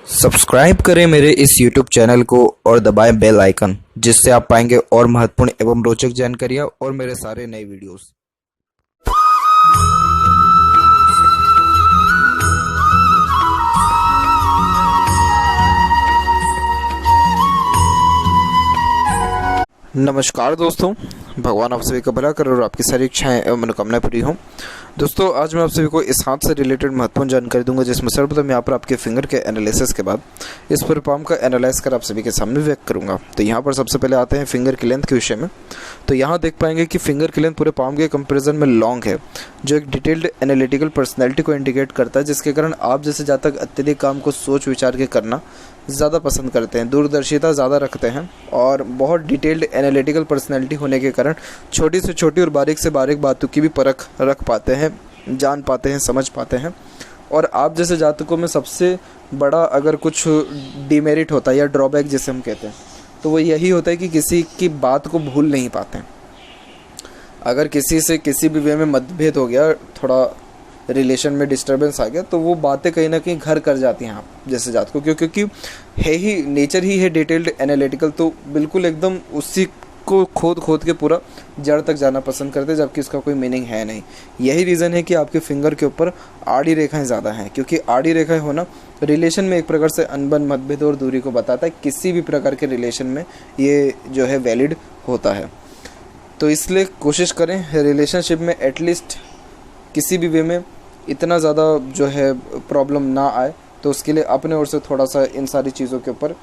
Subscribe करें मेरे इस YouTube चैनल को और दबाएं बेल आइकन, जिससे आप पाएंगे और महत्वपूर्ण एवं रोचक जानकारियाँ और मेरे सारे नए वीडियोस। नमस्कार दोस्तों, भगवान आप सभी का भला करे और आपकी सारी इच्छाएं एवं मनोकामनाएं पूरी हों। दोस्तों, आज मैं आप सभी को इस हाथ से रिलेटेड महत्वपूर्ण जानकारी दूंगा, जिसमें सर्वप्रथम यहाँ पर आपके फिंगर के एनालिसिस के बाद इस पूरे पाम का एनालाइज कर आप सभी के सामने व्यक्त करूंगा। तो यहाँ पर सबसे पहले आते हैं फिंगर की लेंथ के विषय में। तो यहाँ देख पाएंगे कि फिंगर की लेंथ पूरे पाम के कंपेरिजन में लॉन्ग है, जो एक डिटेल्ड एनालिटिकल पर्सनैलिटी को इंडिकेट करता है, जिसके कारण आप जैसे जातक अत्यधिक काम को सोच विचार के करना ज़्यादा पसंद करते हैं, दूरदर्शिता ज़्यादा रखते हैं और बहुत डिटेल्ड एनालिटिकल पर्सनैलिटी होने के कारण छोटी से छोटी और बारीक से बारीक बातों की भी परख रख पाते हैं, जान पाते हैं, समझ पाते हैं। और आप जैसे जातकों में सबसे बड़ा अगर कुछ डिमेरिट होता है या ड्रॉबैक जिसे हम कहते हैं, तो वो यही होता है कि किसी की बात को भूल नहीं पाते हैं। अगर किसी से किसी भी वे में मतभेद हो गया, थोड़ा रिलेशन में डिस्टर्बेंस आ गया, तो वो बातें कहीं ना कहीं घर कर जाती हैं आप जैसे जात को, क्योंकि है ही नेचर ही है डिटेल्ड एनालिटिकल, तो बिल्कुल एकदम उसी को खोद के पूरा जड़ तक जाना पसंद करते हैं, जबकि इसका कोई मीनिंग है नहीं। यही रीज़न है कि आपके फिंगर के ऊपर आड़ी रेखाएं ज़्यादा हैं, क्योंकि आड़ी रेखाएं होना रिलेशन में एक प्रकार से अनबन, मतभेद और दूरी को बताता है। किसी भी प्रकार के रिलेशन में ये जो है वैलिड होता है। तो इसलिए कोशिश करें रिलेशनशिप में एटलीस्ट किसी भी वे में इतना ज़्यादा जो है प्रॉब्लम ना आए, तो उसके लिए अपने ओर से थोड़ा सा इन सारी चीज़ों के ऊपर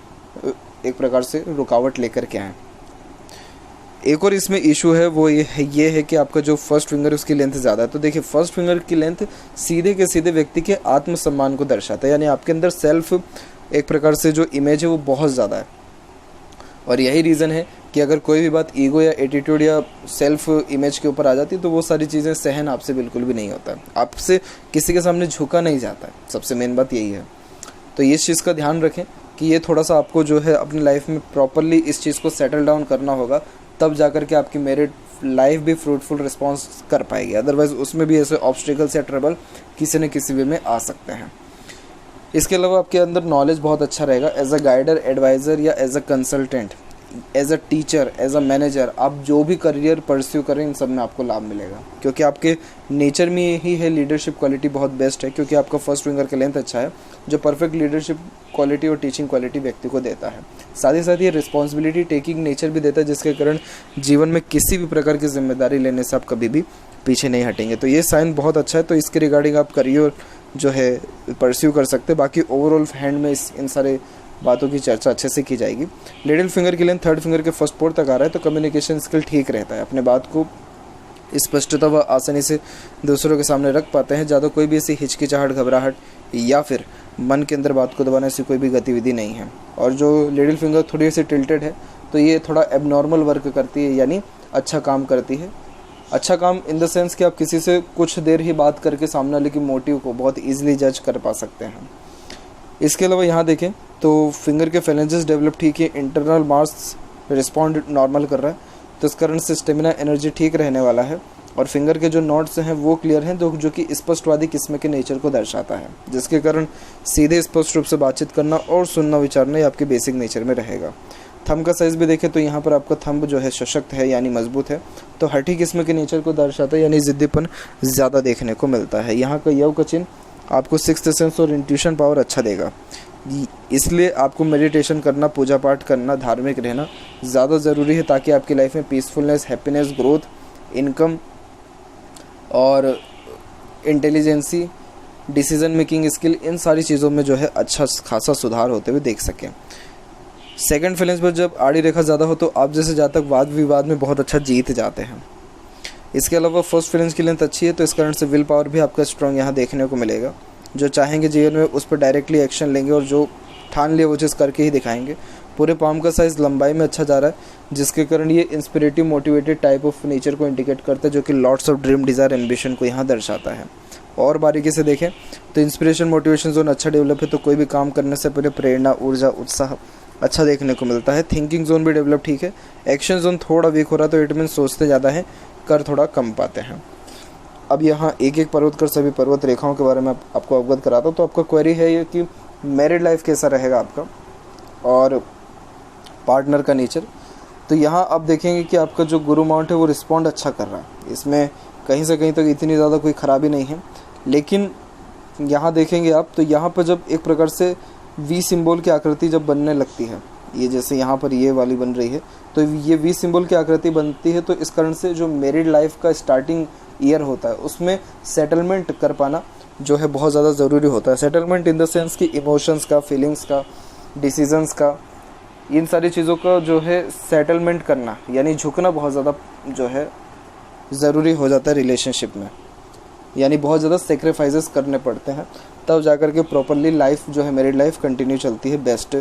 एक प्रकार से रुकावट लेकर के आएँ। एक और इसमें इशू है, वो ये है कि आपका जो फर्स्ट फिंगर है उसकी लेंथ ज़्यादा है। तो देखिए, फर्स्ट फिंगर की लेंथ सीधे के सीधे व्यक्ति के आत्मसम्मान को दर्शाता है, यानी आपके अंदर सेल्फ एक प्रकार से जो इमेज है वो बहुत ज़्यादा है। और यही रीज़न है कि अगर कोई भी बात ईगो या एटीट्यूड या सेल्फ इमेज के ऊपर आ जाती है, तो वो सारी चीज़ें सहन आपसे बिल्कुल भी नहीं होता है, आपसे किसी के सामने झुका नहीं जाता है। सबसे मेन बात यही है। तो इस चीज़ का ध्यान रखें कि ये थोड़ा सा आपको जो है अपनी लाइफ में प्रॉपरली इस चीज़ को सेटल डाउन करना होगा, तब जाकर के आपकी मैरिड लाइफ भी फ्रूटफुल रिस्पॉन्स कर पाएगी। अदरवाइज़ उसमें भी ऐसे ऑब्स्टिकल्स या ट्रबल किसी न किसी वे में आ सकते हैं। इसके अलावा आपके अंदर नॉलेज बहुत अच्छा रहेगा एज अ गाइडर, एडवाइज़र या as a consultant, as a teacher, as a manager. आप जो भी करियर परस्यू करें, इन सब में आपको लाभ मिलेगा, क्योंकि आपके नेचर में यही है। लीडरशिप क्वालिटी बहुत बेस्ट है, क्योंकि आपका फर्स्ट फिंगर का लेंथ अच्छा है, जो परफेक्ट लीडरशिप क्वालिटी और टीचिंग क्वालिटी व्यक्ति को देता है। साथ ही साथ ये रिस्पॉन्सिबिलिटी टेकिंग नेचर भी देता है, जिसके कारण जीवन में किसी भी प्रकार की जिम्मेदारी लेने से आप कभी भी पीछे नहीं हटेंगे। तो ये साइन बहुत अच्छा है, तो इसके रिगार्डिंग आप करियर जो है परस्यू कर सकते हैं। बाकी ओवरऑल हैंड में इन सारे बातों की चर्चा अच्छे से की जाएगी। लिटिल फिंगर की लेंथ थर्ड फिंगर के फर्स्ट पोर तक आ रहा है, तो कम्युनिकेशन स्किल ठीक रहता है, अपने बात को स्पष्टता व आसानी से दूसरों के सामने रख पाते हैं। ज़्यादा कोई भी ऐसी हिचकिचाहट, घबराहट या फिर मन के अंदर बात को दबाने से कोई भी गतिविधि नहीं है। और जो लिटिल फिंगर थोड़ी सी टिल्टेड है, तो ये थोड़ा एबनॉर्मल वर्क करती है, यानी अच्छा काम करती है। अच्छा काम इन द सेंस कि आप किसी से कुछ देर ही बात करके सामने वाले की मोटिव को बहुत ईजिली जज कर पा सकते हैं। इसके अलावा यहाँ देखें तो फिंगर के फेलेंजेस डेवलप ठीक है, इंटरनल मास रिस्पॉन्ड नॉर्मल कर रहा है, तो इस कारण से स्टेमिना एनर्जी ठीक रहने वाला है। और फिंगर के जो नोट्स हैं वो क्लियर हैं, जो कि स्पष्टवादी किस्म के नेचर को दर्शाता है, जिसके कारण सीधे स्पष्ट रूप से बातचीत करना और सुनना विचारना ये आपके बेसिक नेचर में रहेगा। थंब का साइज़ भी देखें तो यहाँ पर आपका थंब जो है सशक्त है, यानी मजबूत है, तो हठी किस्म के नेचर को दर्शाता है, यानी जिद्दीपन ज़्यादा देखने को मिलता है। यहाँ का यव का चिन्ह आपको सिक्स्थ सेंस और इंट्यूशन पावर अच्छा देगा, इसलिए आपको मेडिटेशन करना, पूजा पाठ करना, धार्मिक रहना ज़्यादा ज़रूरी है, ताकि आपकी लाइफ में पीसफुलनेस, हैप्पीनेस, ग्रोथ, इनकम और इंटेलिजेंसी, डिसीजन मेकिंग स्किल, इन सारी चीज़ों में जो है अच्छा खासा सुधार होते हुए देख सकें। सेकंड फेलेंस पर जब आड़ी रेखा ज़्यादा हो, तो आप जैसे जातक वाद विवाद में बहुत अच्छा जीत जाते हैं। इसके अलावा फर्स्ट फेलेंस की लेंथ अच्छी है, तो इस कारण से विल पावर भी आपका स्ट्रॉन्ग यहाँ देखने को मिलेगा। जो चाहेंगे जीवन में उस पर डायरेक्टली एक्शन लेंगे, और जो ठान लिए वो चीज़ करके ही दिखाएंगे। पूरे पाम का साइज़ लंबाई में अच्छा जा रहा है, जिसके कारण ये इंस्पिरेटिव, मोटिवेटेड टाइप ऑफ नेचर को इंडिकेट करता है, जो कि lots of dream, desire, ambition को यहाँ दर्शाता है। और बारीकी से देखें तो इंस्पिरेशन, मोटिवेशन जोन अच्छा डेवलप है, तो कोई भी काम करने से पहले प्रेरणा, ऊर्जा, उत्साह अच्छा देखने को मिलता है। थिंकिंग जोन भी डेवलप ठीक है। एक्शन जोन थोड़ा वीक हो रहा है, तो इट मीन सोचते ज़्यादा है, कर थोड़ा कम पाते हैं। अब यहाँ एक एक पर्वत कर सभी पर्वत रेखाओं के बारे में आपको अवगत कराता हूँ। तो आपका क्वेरी है ये कि मैरिड लाइफ कैसा रहेगा आपका और पार्टनर का नेचर। तो यहाँ आप देखेंगे कि आपका जो गुरु माउंट है वो रिस्पॉन्ड अच्छा कर रहा है, इसमें कहीं से कहीं तक इतनी ज़्यादा कोई ख़राबी नहीं है। लेकिन यहाँ देखेंगे आप तो यहाँ पर जब एक प्रकार से वी सिंबल की आकृति जब बनने लगती है, ये जैसे यहाँ पर ये वाली बन रही है, तो ये वी सिंबल की आकृति बनती है, तो इस कारण से जो मैरिड लाइफ का स्टार्टिंग ईयर होता है उसमें सेटलमेंट कर पाना जो है बहुत ज़्यादा ज़रूरी होता है। सेटलमेंट इन द सेंस कि इमोशंस का, फीलिंग्स का, डिसीजंस का, इन सारी चीज़ों का जो है सेटलमेंट करना यानी झुकना बहुत ज़्यादा जो है ज़रूरी हो जाता है रिलेशनशिप में, यानी बहुत ज़्यादा सेक्रीफाइसेस करने पड़ते हैं, तब जाकर के प्रॉपरली लाइफ जो है मैरिड लाइफ कंटिन्यू चलती है, बेस्ट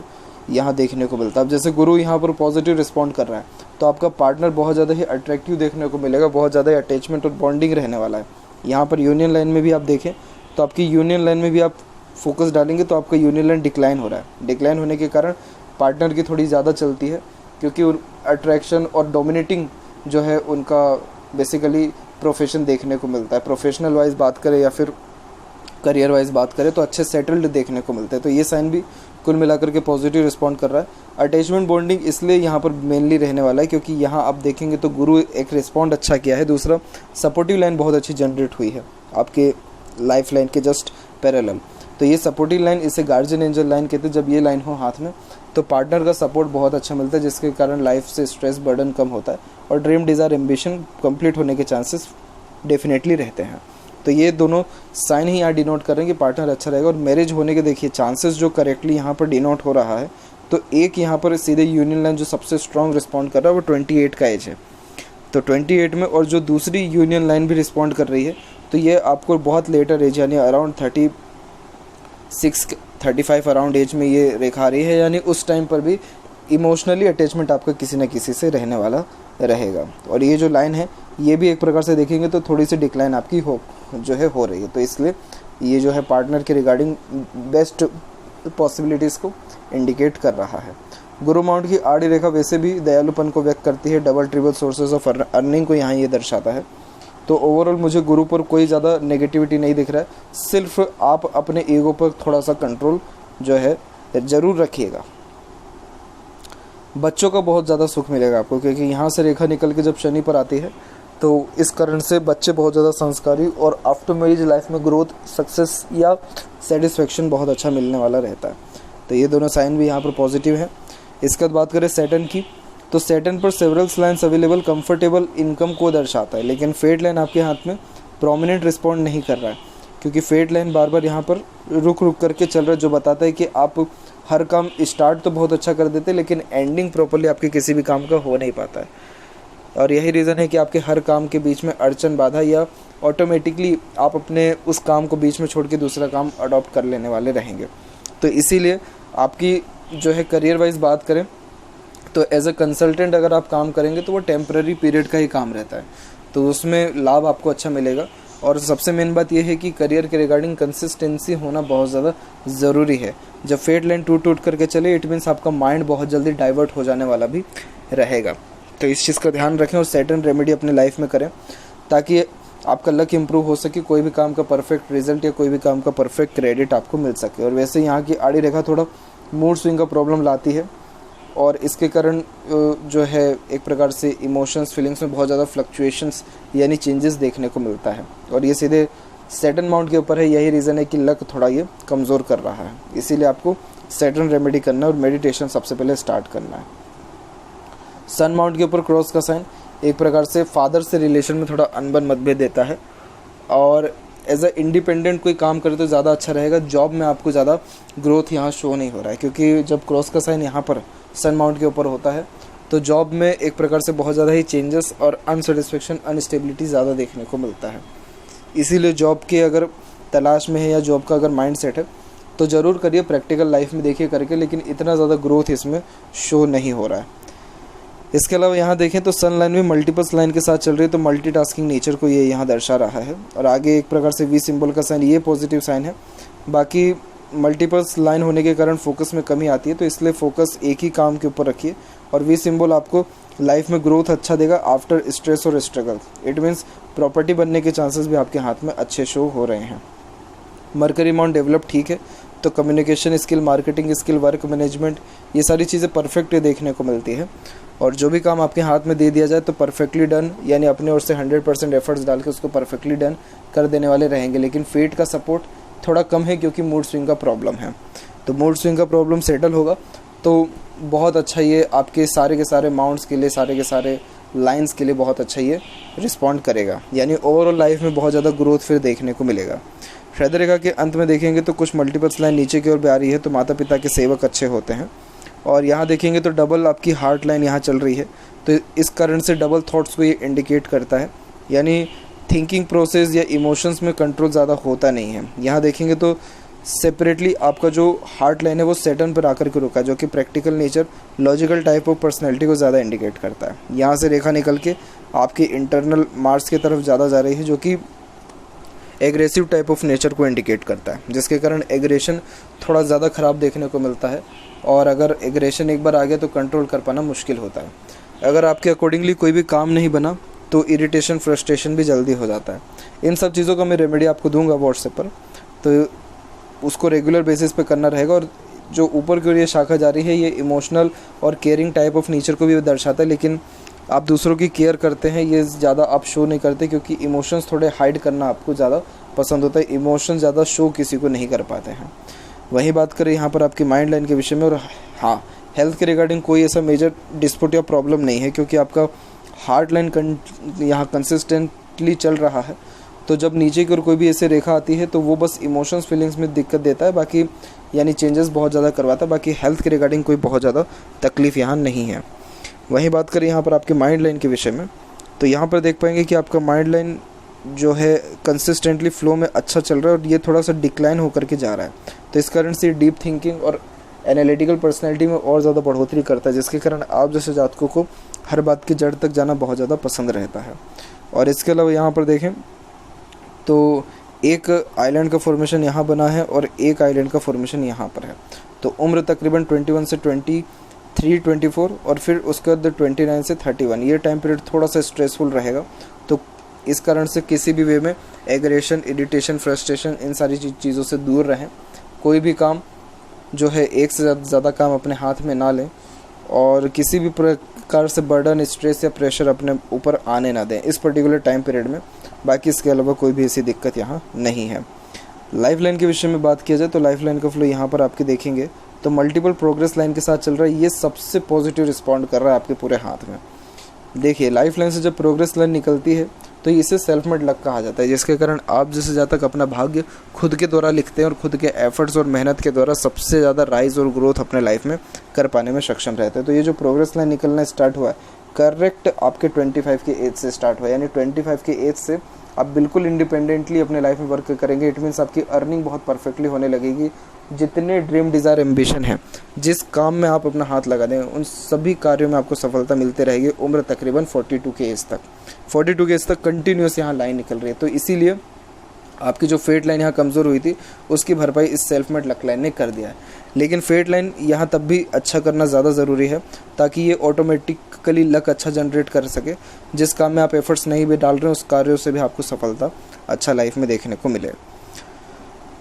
यहाँ देखने को मिलता है। अब जैसे गुरु यहाँ पर पॉजिटिव रिस्पॉन्ड कर रहा है तो आपका पार्टनर बहुत ज़्यादा ही अट्रैक्टिव देखने को मिलेगा, बहुत ज़्यादा ही अटैचमेंट और बॉन्डिंग रहने वाला है। यहाँ पर यूनियन लाइन में भी आप देखें तो आपकी यूनियन लाइन में भी आप फोकस डालेंगे तो आपका यूनियन लाइन डिक्लाइन हो रहा है। डिक्लाइन होने के कारण पार्टनर की थोड़ी ज़्यादा चलती है, क्योंकि अट्रैक्शन और डोमिनेटिंग जो है उनका बेसिकली प्रोफेशन देखने को मिलता है। प्रोफेशनल वाइज बात करें या फिर करियर वाइज बात करें तो अच्छे सेटल्ड देखने को मिलते हैं। तो ये साइन भी कुल मिलाकर के पॉजिटिव रिस्पॉन्ड कर रहा है। अटैचमेंट बॉन्डिंग इसलिए यहाँ पर मेनली रहने वाला है क्योंकि यहाँ आप देखेंगे तो गुरु एक रिस्पॉन्ड अच्छा किया है, दूसरा सपोर्टिव लाइन बहुत अच्छी जनरेट हुई है आपके लाइफ लाइन के जस्ट पैरेलल। तो ये सपोर्टिव लाइन, इसे गार्जियन एंजल लाइन कहते हैं। जब ये लाइन हो हाथ में तो पार्टनर का सपोर्ट बहुत अच्छा मिलता है, जिसके कारण लाइफ से स्ट्रेस बर्डन कम होता है और ड्रीम डिज़ायर एम्बिशन कंप्लीट होने के चांसेस डेफिनेटली रहते हैं। तो ये दोनों साइन ही यहाँ डिनोट कर रहे हैं कि पार्टनर अच्छा रहेगा। और मैरिज होने के देखिए चांसेस जो करेक्टली यहाँ पर डिनोट हो रहा है, तो एक यहाँ पर सीधे यूनियन लाइन जो सबसे स्ट्रॉन्ग रिस्पॉन्ड कर रहा है वो 28 का एज है, तो 28 में, और जो दूसरी यूनियन लाइन भी रिस्पॉन्ड कर रही है तो ये आपको बहुत लेटर एज यानी अराउंड 36-35 अराउंड एज में ये रेखा रही है, यानी उस टाइम पर भी इमोशनली अटैचमेंट आपका किसी न किसी से रहने वाला रहेगा। और ये जो लाइन है ये भी एक प्रकार से देखेंगे तो थोड़ी सी डिक्लाइन आपकी हो रही है, तो इसलिए ये जो है पार्टनर के रिगार्डिंग बेस्ट पॉसिबिलिटीज़ को इंडिकेट कर रहा है। गुरु माउंट की आड़ी रेखा वैसे भी दयालुपन को व्यक्त करती है, double triple sources of earning को यहाँ ये दर्शाता है। तो ओवरऑल मुझे गुरु पर कोई ज़्यादा नेगेटिविटी नहीं दिख रहा है, सिर्फ आप अपने ईगो पर थोड़ा सा कंट्रोल जो है ज़रूर रखिएगा। बच्चों का बहुत ज़्यादा सुख मिलेगा आपको, क्योंकि यहाँ से रेखा निकल के जब शनि पर आती है तो इस कारण से बच्चे बहुत ज़्यादा संस्कारी और आफ्टर मैरिज लाइफ में ग्रोथ, सक्सेस या सेटिस्फेक्शन बहुत अच्छा मिलने वाला रहता है। तो ये दोनों साइन भी यहाँ पर पॉजिटिव है। इसके बाद बात करें सैटर्न की, तो सैटर्न पर several lines available comfortable income को दर्शाता है, लेकिन फेट लाइन आपके हाथ में प्रोमिनेंट रिस्पॉन्ड नहीं कर रहा है, क्योंकि फेट लाइन बार बार यहाँ पर रुक करके चल रहा है, जो बताता है कि आप हर काम स्टार्ट तो बहुत अच्छा कर देते हैं लेकिन एंडिंग प्रॉपर्ली आपके किसी भी काम का हो नहीं पाता है। और यही रीज़न है कि आपके हर काम के बीच में अड़चन, बाधा, या ऑटोमेटिकली आप अपने उस काम को बीच में छोड़ के दूसरा काम अडॉप्ट कर लेने वाले रहेंगे। तो इसीलिए आपकी जो है करियर वाइज बात करें तो एज अ कंसल्टेंट अगर आप काम करेंगे तो वो टेम्पररी पीरियड का ही काम रहता है, तो उसमें लाभ आपको अच्छा मिलेगा। और सबसे मेन बात यह है कि करियर के रिगार्डिंग कंसिस्टेंसी होना बहुत ज़्यादा ज़रूरी है। जब फेट लाइन टूट करके चले इट मीन्स आपका माइंड बहुत जल्दी डाइवर्ट हो जाने वाला भी रहेगा, तो इस चीज़ का ध्यान रखें और सैटर्न रेमेडी अपने लाइफ में करें ताकि आपका लक इंप्रूव हो सके, कोई भी काम का परफेक्ट रिजल्ट या कोई भी काम का परफेक्ट क्रेडिट आपको मिल सके। और वैसे यहाँ की आड़ी रेखा थोड़ा मूड स्विंग का प्रॉब्लम लाती है और इसके कारण जो है एक प्रकार से इमोशंस, फीलिंग्स में बहुत ज़्यादा फ्लक्चुएशंस यानी चेंजेस देखने को मिलता है, और ये सीधे सैटर्न माउंट के ऊपर है। यही रीज़न है कि लक थोड़ा ये कमज़ोर कर रहा है, इसीलिए आपको सैटर्न रेमेडी करना है और मेडिटेशन सबसे पहले स्टार्ट करना है। सन माउंट के ऊपर क्रॉस का साइन एक प्रकार से फादर से रिलेशन में थोड़ा अनबन मतभेद देता है, और एज अ इंडिपेंडेंट कोई काम करे तो ज़्यादा अच्छा रहेगा। जॉब में आपको ज़्यादा ग्रोथ यहाँ शो नहीं हो रहा है, क्योंकि जब क्रॉस का साइन यहाँ पर सन माउंट के ऊपर होता है तो जॉब में एक प्रकार से बहुत ज़्यादा ही चेंजेस और अनसेटिस्फेक्शन, अनस्टेबिलिटी ज़्यादा देखने को मिलता है। इसीलिए जॉब के अगर तलाश में है या जॉब का अगर माइंड सेट है तो ज़रूर करिए, प्रैक्टिकल लाइफ में देखिए करके, लेकिन इतना ज़्यादा ग्रोथ इसमें शो नहीं हो रहा है। इसके अलावा यहाँ देखें तो सन लाइन में मल्टीपल्स लाइन के साथ चल रही है, तो मल्टीटास्किंग नेचर को ये यहाँ दर्शा रहा है। और आगे एक प्रकार से वी सिंबल का साइन, ये पॉजिटिव साइन है। बाकी मल्टीपल्स लाइन होने के कारण फोकस में कमी आती है, तो इसलिए फोकस एक ही काम के ऊपर रखिए। और वी सिंबल आपको लाइफ में ग्रोथ अच्छा देगा आफ्टर स्ट्रेस और स्ट्रगल। इट मीन्स प्रॉपर्टी बनने के चांसेस भी आपके हाथ में अच्छे शो हो रहे हैं। मरकरी माउंट डेवलप ठीक है, तो communication skill, marketing skill, work management, ये सारी चीज़ें परफेक्ट देखने को मिलती है। और जो भी काम आपके हाथ में दे दिया जाए तो परफेक्टली डन, यानी अपने ओर से 100% एफर्ट्स डाल के उसको परफेक्टली डन कर देने वाले रहेंगे। लेकिन फेट का सपोर्ट थोड़ा कम है क्योंकि मूड स्विंग का प्रॉब्लम है। तो मूड स्विंग का प्रॉब्लम सेटल होगा तो बहुत अच्छा ये आपके सारे के सारे माउंट्स के लिए, सारे के सारे लाइंस के लिए बहुत अच्छा ये रिस्पॉन्ड करेगा, यानी ओवरऑल लाइफ में बहुत ज़्यादा ग्रोथ फिर देखने को मिलेगा। हृदय रेखा के अंत में देखेंगे तो कुछ मल्टीपल्स लाइन नीचे की ओर भी आ रही है, तो माता पिता के सेवक अच्छे होते हैं। और यहाँ देखेंगे तो डबल आपकी हार्ट लाइन यहाँ चल रही है, तो इस कारण से डबल थॉट्स को ये इंडिकेट करता है, यानी थिंकिंग प्रोसेस या इमोशंस में कंट्रोल ज़्यादा होता नहीं है। यहाँ देखेंगे तो सेपरेटली आपका जो हार्ट लाइन है वो सेटन पर आकर के रुका है, जो कि practical nature, logical type of personality को ज़्यादा इंडिकेट करता है। यहाँ से रेखा निकल के आपकी इंटरनल मार्स की तरफ ज़्यादा जा रही है, जो कि एग्रेसिव टाइप ऑफ नेचर को इंडिकेट करता है, जिसके कारण एग्रेशन थोड़ा ज़्यादा ख़राब देखने को मिलता है। और अगर एग्रेशन एक बार आ गया तो कंट्रोल कर पाना मुश्किल होता है। अगर आपके अकॉर्डिंगली कोई भी काम नहीं बना तो इरिटेशन, फ्रस्ट्रेशन भी जल्दी हो जाता है। इन सब चीज़ों का मैं रेमेडी आपको दूंगा व्हाट्सएप पर, तो उसको रेगुलर बेसिस पे करना रहेगा। और जो ऊपर की ओर ये शाखा जा रही है ये इमोशनल और केयरिंग टाइप ऑफ नेचर को भी दर्शाता है, लेकिन आप दूसरों की केयर करते हैं ये ज़्यादा आप शो नहीं करते, क्योंकि इमोशंस थोड़े हाइड करना आपको ज़्यादा पसंद होता है। इमोशन ज़्यादा शो किसी को नहीं कर पाते हैं। वहीं बात करें यहाँ पर आपकी माइंड लाइन के विषय में, और हाँ, हेल्थ के रिगार्डिंग कोई ऐसा मेजर डिस्प्यूट या प्रॉब्लम नहीं है, क्योंकि आपका हार्ट लाइन यहाँ कंसिस्टेंटली चल रहा है। तो जब नीचे की ओर कोई भी ऐसे रेखा आती है तो वो बस इमोशंस, फीलिंग्स में दिक्कत देता है, बाकी यानी चेंजेस बहुत ज़्यादा करवाता है। बाकी हेल्थ के रिगार्डिंग कोई बहुत ज़्यादा तकलीफ़ यहाँ नहीं है। वहीं बात करें यहाँ पर आपके माइंड लाइन के विषय में, तो यहाँ पर देख पाएंगे कि आपका माइंड लाइन जो है कंसिस्टेंटली फ्लो में अच्छा चल रहा है, और ये थोड़ा सा डिक्लाइन होकर के जा रहा है। तो इस कारण से डीप थिंकिंग और एनालिटिकल पर्सनैलिटी में और ज़्यादा बढ़ोतरी करता है, जिसके कारण आप जैसे जातकों को हर बात की जड़ तक जाना बहुत ज़्यादा पसंद रहता है। और इसके अलावा यहाँ पर देखें तो एक आइलैंड का फॉर्मेशन यहाँ बना है और एक आइलैंड का फॉर्मेशन यहाँ पर है। तो उम्र तकरीबन 21 से 23, 24 और फिर उसके बाद 29 से 31, ये टाइम पीरियड थोड़ा सा स्ट्रेसफुल रहेगा। तो इस कारण से किसी भी वे में एग्रेशन, इरिटेशन, फ्रस्ट्रेशन, इन सारी चीज़ों से दूर रहें। कोई भी काम जो है एक से ज़्यादा काम अपने हाथ में ना लें, और किसी भी प्रकार से बर्डन, स्ट्रेस या प्रेशर अपने ऊपर आने ना दें इस पर्टिकुलर टाइम पीरियड में। बाकी इसके अलावा कोई भी ऐसी दिक्कत यहाँ नहीं है। लाइफ लाइन के विषय में बात किया जाए तो लाइफ लाइन का फ्लो यहाँ पर आपके देखेंगे तो मल्टीपल प्रोग्रेस लाइन के साथ चल रहा है। ये सबसे पॉजिटिव रिस्पॉन्ड कर रहा है आपके पूरे हाथ में। देखिए, लाइफ लाइन से जब प्रोग्रेस लाइन निकलती है तो इसे सेल्फ मेड लक कहा जाता है, जिसके कारण आप जैसे जातक अपना भाग्य खुद के द्वारा लिखते हैं और खुद के एफर्ट्स और मेहनत के द्वारा सबसे ज़्यादा राइज और ग्रोथ अपने लाइफ में कर पाने में सक्षम रहते हैं। तो ये जो प्रोग्रेस लाइन निकलना स्टार्ट हुआ है करेक्ट आपके 25 के एज से स्टार्ट हुआ, यानी 25 के एज से आप बिल्कुल इंडिपेंडेंटली अपने लाइफ में वर्क करेंगे। इट मीन्स आपकी अर्निंग बहुत परफेक्टली होने लगेगी। जितने ड्रीम, डिज़ायर, एम्बिशन है, जिस काम में आप अपना हाथ लगा दें उन सभी कार्यों में आपको सफलता मिलते रहेगी। उम्र तकरीबन 42 के एज तक कंटिन्यूस यहाँ लाइन निकल रही है। तो इसीलिए आपकी जो फेट लाइन यहाँ कमज़ोर हुई थी उसकी भरपाई इस सेल्फ मेड लक लाइन ने कर दिया है। लेकिन फेट लाइन यहाँ तब भी अच्छा करना ज़्यादा ज़रूरी है ताकि ये ऑटोमेटिकली लक अच्छा जनरेट कर सके। जिस काम में आप एफर्ट्स नहीं भी डाल रहे हैं उस कार्यों से भी आपको सफलता अच्छा लाइफ में देखने को मिले।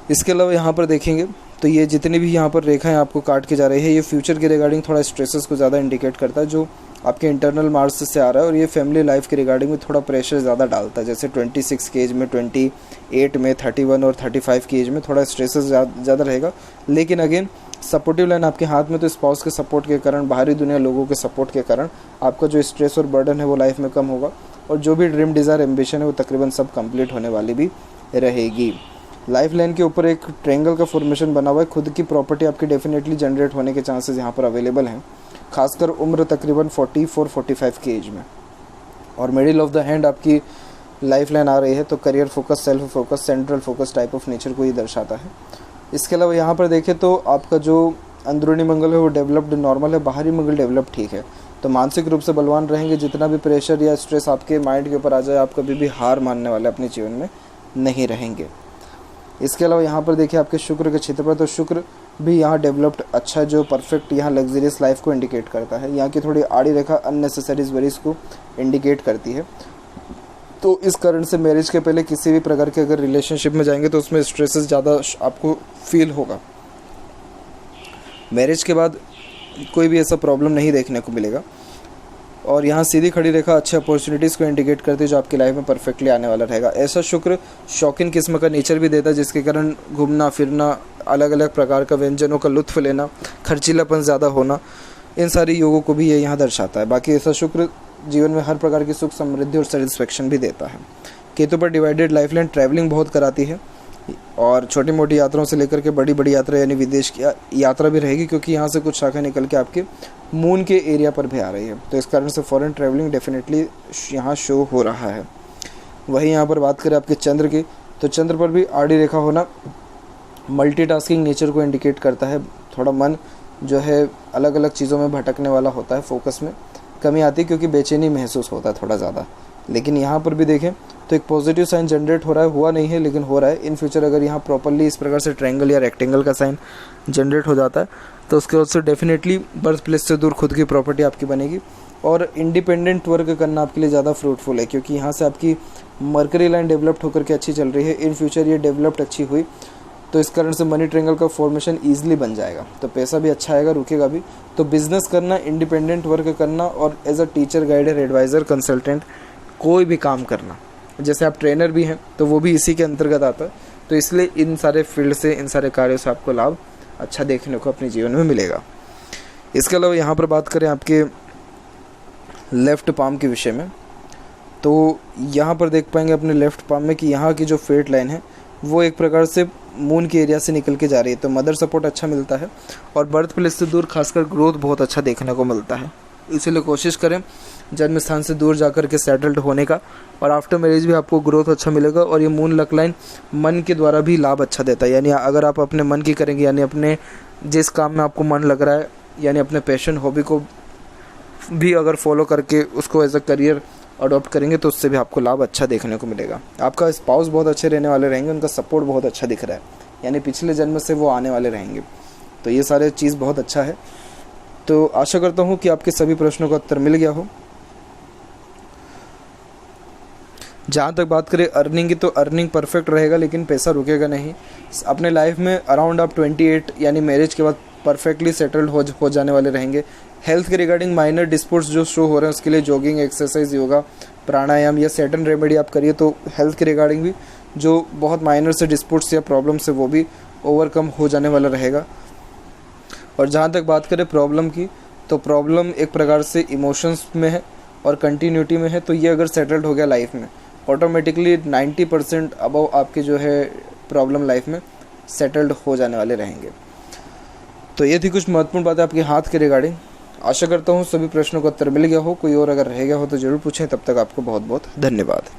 इसके अलावा यहाँ पर देखेंगे तो ये जितनी भी यहाँ पर रेखाएं आपको काट के जा रही है ये फ्यूचर के रिगार्डिंग थोड़ा स्ट्रेसेस को ज़्यादा इंडिकेट करता है, जो आपके इंटरनल मार्स से आ रहा है। और ये फैमिली लाइफ के रिगार्डिंग में थोड़ा प्रेशर ज़्यादा डालता है। जैसे 26 के एज में, 28 में, 31 और 35 की एज में थोड़ा स्ट्रेसेस ज़्यादा रहेगा। लेकिन अगेन सपोर्टिव लाइन आपके हाथ में, तो स्पाउस के सपोर्ट के कारण, बाहरी दुनिया लोगों के सपोर्ट के कारण आपका जो स्ट्रेस और बर्डन है वो लाइफ में कम होगा। और जो भी ड्रीम, डिज़ायर, एम्बिशन है वो तकरीबन सब कंप्लीट होने वाली भी रहेगी। लाइफ लाइन के ऊपर एक ट्रायंगल का फॉर्मेशन बना हुआ है। खुद की प्रॉपर्टी आपकी डेफिनेटली जनरेट होने के चांसेस यहाँ पर अवेलेबल हैं, खासकर उम्र तकरीबन 44-45 की एज में। और मिडिल ऑफ द हैंड आपकी लाइफ लाइन आ रही है, तो career focus, self focus, central focus type of nature को ये दर्शाता है। इसके अलावा यहाँ पर देखें तो आपका जो अंदरूनी मंगल है वो डेवलप्ड नॉर्मल है, बाहरी मंगल डेवलप ठीक है। तो मानसिक रूप से बलवान रहेंगे। जितना भी प्रेशर या स्ट्रेस आपके माइंड के ऊपर आ जाए आप कभी भी हार मानने वाले अपने जीवन में नहीं रहेंगे। इसके अलावा यहाँ पर देखिए आपके शुक्र के क्षेत्र पर, तो शुक्र भी यहाँ डेवलप्ड अच्छा है, जो परफेक्ट यहाँ लग्जरियस लाइफ को इंडिकेट करता है। यहाँ की थोड़ी आड़ी रेखा अननेसेसरी वरीज को इंडिकेट करती है। तो इस कारण से मैरिज के पहले किसी भी प्रकार के अगर रिलेशनशिप में जाएंगे तो उसमें स्ट्रेसेस ज़्यादा आपको फील होगा। मैरिज के बाद कोई भी ऐसा प्रॉब्लम नहीं देखने को मिलेगा। और यहाँ सीधी खड़ी रेखा अच्छे अपॉर्चुनिटीज़ को इंडिकेट करती है जो आपकी लाइफ में परफेक्टली आने वाला रहेगा। ऐसा शुक्र शौकीन किस्म का नेचर भी देता है, जिसके कारण घूमना फिरना, अलग अलग प्रकार का व्यंजनों का लुत्फ़ लेना, खर्चीलापन ज़्यादा होना, इन सारी योगों को भी ये यहाँ दर्शाता है। बाकी ऐसा शुक्र जीवन में हर प्रकार की सुख समृद्धि और सेटिस्फेक्शन भी देता है। केतु पर डिवाइडेड लाइफ लाइन ट्रैवलिंग बहुत कराती है और छोटी मोटी यात्राओं से लेकर के बड़ी बड़ी यात्रा यानी विदेश की यात्रा भी रहेगी, क्योंकि यहाँ से कुछ शाखा निकल के आपके मून के एरिया पर भी आ रही है। तो इस कारण से फॉरेन ट्रैवलिंग डेफिनेटली यहाँ शो हो रहा है। वहीं यहाँ पर बात करें आपके चंद्र की, तो चंद्र पर भी आड़ी रेखा होना मल्टीटास्किंग नेचर को इंडिकेट करता है। थोड़ा मन जो है अलग अलग चीज़ों में भटकने वाला होता है, फोकस में कमी आती है क्योंकि बेचैनी महसूस होता है थोड़ा ज़्यादा। लेकिन यहाँ पर भी देखें तो एक पॉजिटिव साइन जनरेट हो रहा है, हुआ नहीं है लेकिन हो रहा है। इन फ्यूचर अगर यहाँ प्रॉपरली इस प्रकार से ट्रायंगल या रेक्टेंगल का साइन जनरेट हो जाता है तो उसके बाद से डेफिनेटली बर्थ प्लेस से दूर खुद की प्रॉपर्टी आपकी बनेगी और इंडिपेंडेंट वर्क करना आपके लिए ज़्यादा फ्रूटफुल है, क्योंकि यहाँ से आपकी मर्करी लाइन डेवलप्ड होकर के अच्छी चल रही है। इन फ्यूचर ये डेवलप्ड अच्छी हुई तो इस कारण से मनी ट्रायंगल का फॉर्मेशन ईजिली बन जाएगा, तो पैसा भी अच्छा आएगा, रुकेगा भी। तो बिजनेस करना, इंडिपेंडेंट वर्क करना और as a teacher, guider, adviser, consultant कोई भी काम करना, जैसे आप ट्रेनर भी हैं तो वो भी इसी के अंतर्गत आता है। तो इसलिए इन सारे फील्ड से, इन सारे कार्यों से आपको लाभ अच्छा देखने को अपने जीवन में मिलेगा। इसके अलावा यहाँ पर बात करें आपके लेफ़्ट पाम के विषय में, तो यहाँ पर देख पाएंगे अपने लेफ़्ट पाम में कि यहाँ की जो फेट लाइन है वो एक प्रकार से मून के एरिया से निकल के जा रही है। तो मदर सपोर्ट अच्छा मिलता है और बर्थ प्लेस से दूर खासकर ग्रोथ बहुत अच्छा देखने को मिलता है। इसीलिए कोशिश करें जन्म स्थान से दूर जाकर के सेटल्ड होने का, और आफ्टर मैरिज भी आपको ग्रोथ अच्छा मिलेगा। और ये मून लक लाइन मन के द्वारा भी लाभ अच्छा देता है, यानी अगर आप अपने मन की करेंगे, यानी अपने जिस काम में आपको मन लग रहा है, यानी अपने पैशन, हॉबी को भी अगर फॉलो करके उसको एज अ करियर अडॉप्ट करेंगे तो उससे भी आपको लाभ अच्छा देखने को मिलेगा। आपका स्पाउस बहुत अच्छे रहने वाले रहेंगे, उनका सपोर्ट बहुत अच्छा दिख रहा है, यानी पिछले जन्म से वो आने वाले रहेंगे। तो ये सारे चीज़ बहुत अच्छा है। तो आशा करता हूँ कि आपके सभी प्रश्नों का उत्तर मिल गया हो। जहाँ तक बात करें अर्निंग की, तो अर्निंग परफेक्ट रहेगा लेकिन पैसा रुकेगा नहीं। अपने लाइफ में अराउंड आप 28 यानी मैरिज के बाद परफेक्टली सेटल्ड हो जाने वाले रहेंगे। हेल्थ के रिगार्डिंग माइनर डिस्प्यूट्स जो शो हो रहे हैं उसके लिए जॉगिंग, एक्सरसाइज, योगा, प्राणायाम या सर्टेन रेमेडी आप करिए, तो हेल्थ के रिगार्डिंग भी जो बहुत माइनर से डिस्प्यूट्स या प्रॉब्लम्स है वो भी ओवरकम हो जाने वाला रहेगा। और जहाँ तक बात करें प्रॉब्लम की, तो प्रॉब्लम एक प्रकार से इमोशंस में है और कंटिन्यूटी में है। तो ये अगर सेटल्ड हो गया लाइफ में, ऑटोमेटिकली 90% अबव आपके जो है प्रॉब्लम लाइफ में सेटल्ड हो जाने वाले रहेंगे। तो ये थी कुछ महत्वपूर्ण बातें आपके हाथ के रिगार्डिंग। आशा करता हूँ सभी प्रश्नों का उत्तर मिल गया हो। कोई और अगर रह गया हो तो ज़रूर पूछें। तब तक आपको बहुत बहुत धन्यवाद।